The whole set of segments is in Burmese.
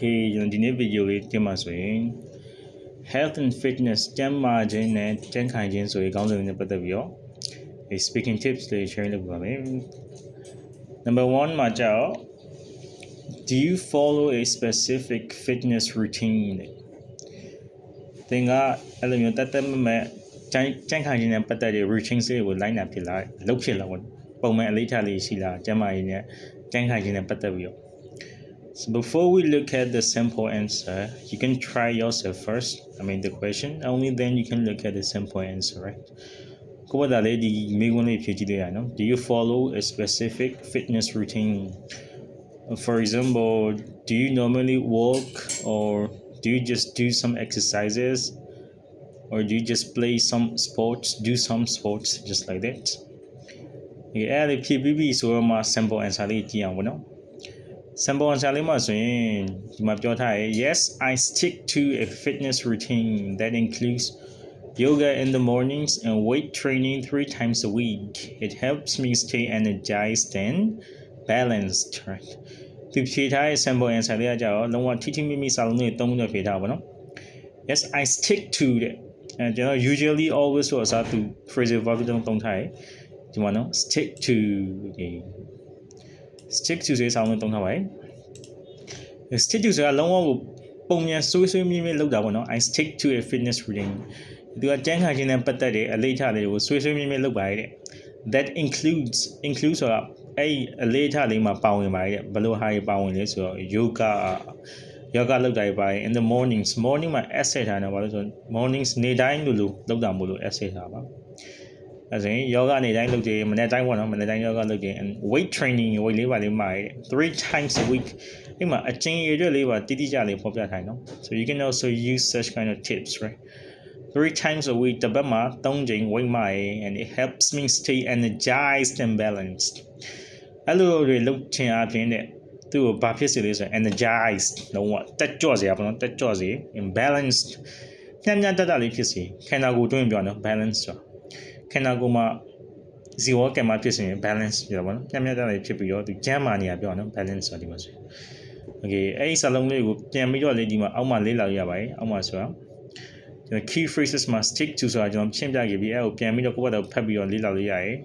Hey,ဒီနေ့ video လေးတင်ပါဆိုရင် health and fitness ကျန်းမာခြင်းနဲ့ကျန်းခိုင်ခြင်းဆိုရင်ခေါင်းစဉ်နဲ့ပတ်သက်ပြီးတော့ speaking tips လေး share လုပ်ပါမယ် Number 1 မှာကြောက် Do you follow a specific fitness routine သင်ကအဲ့လိုမျိုးတတ်မဲ့ကျန်းခိုင်ခြင်းနဲ့ပတ်သက်တဲ့ routine လေးကိုလိုက်နာဖြစ်လားလုပ်ဖြစ်လားပုံမှန်အလေးထားလေးရှိလားကျန်းမာရေးနဲ့ကျန်းခိုင်ခြင်းနဲ့ပတ်သက်ပြီးတော့So before we look at the simple answer, you can try yourself first. I mean the question. Only then you can look at the simple answer, right? Do you follow a specific fitness routine? For example, do you normally walk or do you just do some exercises? Or do you just play some sports, do some sports just like that? Yeah, the PBB is my simple answer. Simple answer လေးမှာဆိုရင်ဒီမှာပြောထားရယ် Yes, I stick to a fitness routine that includes yoga in the mornings and weight training 3 times a week. It helps me stay energized and balanced. Right? ဒီဖြေထားတဲ့ simple answer လေးကကြတော့လုံးဝထိထိမိမိစာလုံးတွေသုံးလို့ဖြေထားပါတော့ Yes, I stick to တဲ့ကျွန်တော် usually always ဆိုအစားသူ phrasal verb တုံးထားရယ်ဒီမှာနော် stick to stick to ဆိုတဲ့စာလုံးသုံးထားပါရယ် stick to ဆိုတာလုံးဝကိုပုံမြန်ဆွေးမြဲလုပ်တာပေါ့နော် I stick to a fitness routine သူကကျန်းခိုင်ခြင်းနဲ့ပတ်သက်တဲ့အလေးထားလေးကိုဆွေးမြဲလုပ်ပါရတဲ့ that include ဆိုတာအဲ့အလေးထားလေးမှာပါဝင်ပါရတဲ့ဘယ်လိုဟာတွေပါဝင်လဲဆိုတော့ yoga လုပ်တာပါရ in the morning မှာ essay ထားတယ်ဘာလို့ဆို mornings နေ့တိုင်းလို့လုပ်တာမို့လို့ essay ထားပါအဲ့ဒါယောဂနေတိုင်းလုပ်တယ်မနေ့တိုင်းပေါ့နော်မနေ့တိုင်းယောဂလုပ်တယ် and weight training weight လေးပါလေးမှာ3 times a week ဒီမှာအချင်းရတဲ့လေးပါတိတိကျလေးဖော်ပြထားနော် so you can also use such kind of tips right 3 times a week တစ်ပတ်မှာ3ချိန် weight မှာ and it helps me stay energized and balanced အဲ့လိုတွေလုပ်ချင်အပြင်တဲ့သူ့ကိုဘာဖြစ်စေလဲဆိုရင် energized လုံးဝတက်ကြွစရာပေါ့နော်တက်ကြွစေ and balanced ညံ့တက်လေးဖြစ်စေခန္ဓာကိုယ်တွင်းပြောနော် balance ဆိုခန္ဓာကိုယ်မှာဇီဝကံမှာဖြစ်စဉ် balance ပြောပါတော့ညံ့တက်လေးဖြစ်ပြီးတော့သူကျန်းမာနေရပြောနော် balance ဆိုဒီမှာဆို Okay အဲ့ဒီစာလုံးလေးကိုပြန်ပြီးတော့လေဒီမှာအောက်မှာလေးလာရပါတယ်အောက်မှာဆိုတာ key phrases မှာ stick to ဆိုတာကျွန်တော်ရှင်းပြခဲ့ပြီးအဲ့ကိုပြန်ပြီးတော့ကိုယ့်ဘာသာဖတ်ပြီးတော့လေးလာလို့ရတယ်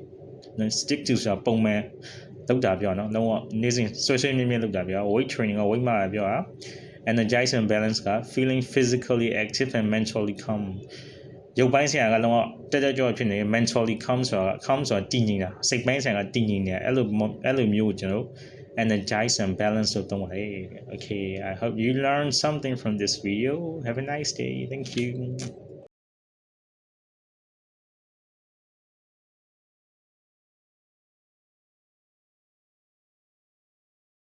stick to ဆိုတာပုံမှန်လုပ်တာပြောနော်လုံးဝနေ့စဉ်ဆွေးမြဲလုပ်တာပြော weight training က weight မှာပြောတာ energize and balance က feeling physically active and mentally calm ရုပ်ပိုင်းဆိုင်ရာကလုံးဝတက်ကြောဖြစ်နေ mentally calm ဆိုတာတည်ငြိမ်တာစိတ်ပိုင်းဆိုင်ရာကတည်ငြိမ်နေအဲ့လိုမျိုးကိုကျွန်တော် energize and balance လို့သုံးပါတယ် Okay, I hope you learned something from this video. Have a nice day. Thank you.